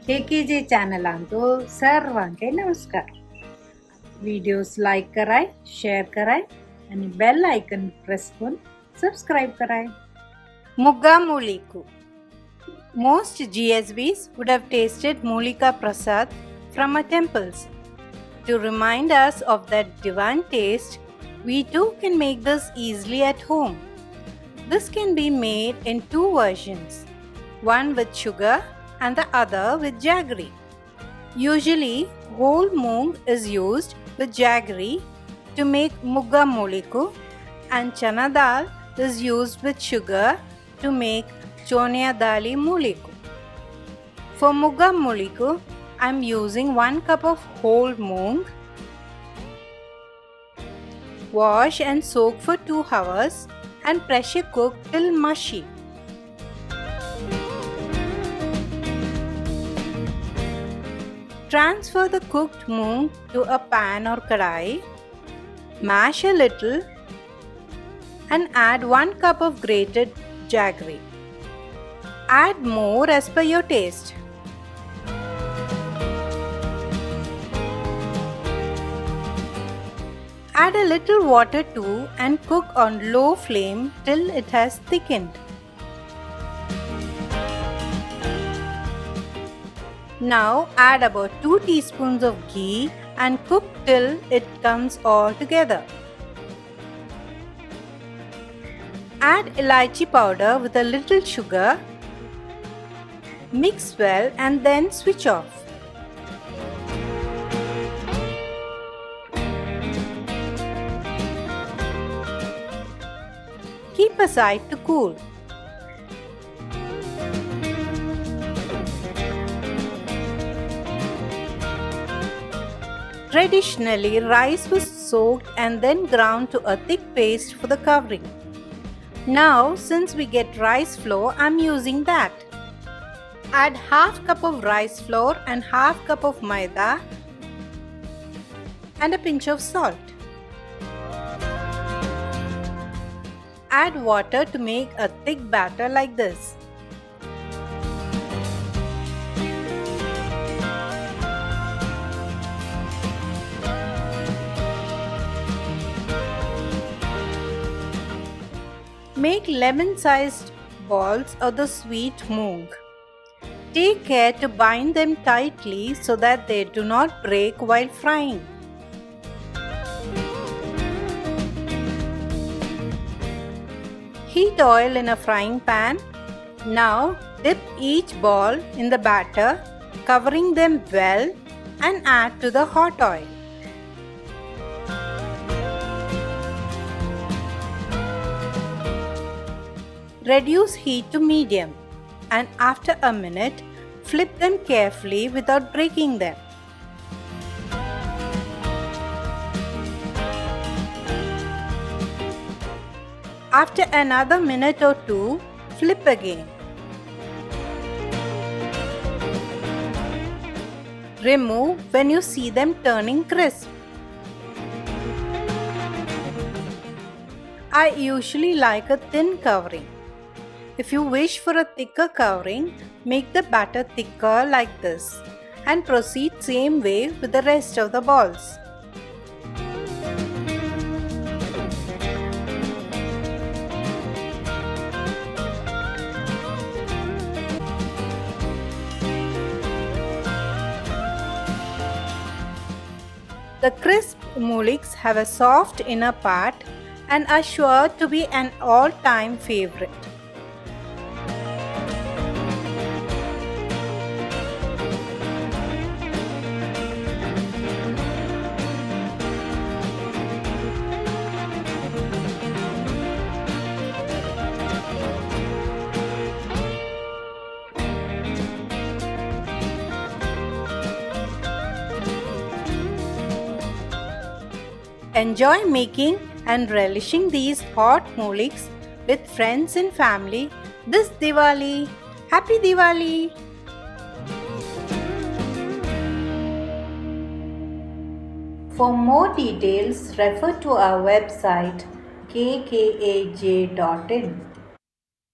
KKJ चॅनलांतो सर्वांके नमस्कार. Videos like कराय, share कराय आणि बेल आयकन प्रेस करून सबस्क्राईब कराय. Mugga Mulikku. Most GSBs would have tasted Mulika Prasad from our temples. To remind us of that divine taste, we too can make this easily at home. This can be made in two versions, one with sugar and the other with jaggery. Usually, whole moong is used with jaggery to make Mugga Mulikku, and chana dal is used with sugar to make chonia dali Mulikku. For Mugga Mulikku, I am using 1 cup of whole moong. Wash and soak for 2 hours and pressure cook till mushy. Transfer the cooked moong to a pan or kadai. Mash a little and add 1 cup of grated jaggery. Add more as per your taste. Add a little water too and cook on low flame till it has thickened. Now add about 2 teaspoons of ghee and cook till it comes all together. Add elaichi powder with a little sugar. Mix well and then switch off. Keep aside to cool. Traditionally, rice was soaked and then ground to a thick paste for the covering. Now, since we get rice flour, I am using that. Add half cup of rice flour and half cup of maida and a pinch of salt. Add water to make a thick batter like this. Make lemon-sized balls of the sweet moong. Take care to bind them tightly so that they do not break while frying. Heat oil in a frying pan. Now dip each ball in the batter, covering them well, and add to the hot oil. Reduce heat to medium, and after a minute, flip them carefully without breaking them. After another minute or two, flip again. Remove when you see them turning crisp. I usually like a thin covering. If you wish for a thicker covering, make the batter thicker like this and proceed same way with the rest of the balls. The crisp muliks have a soft inner part and are sure to be an all-time favorite. Enjoy making and relishing these hot muliks with friends and family this Diwali. Happy Diwali! For more details, refer to our website kkaj.in.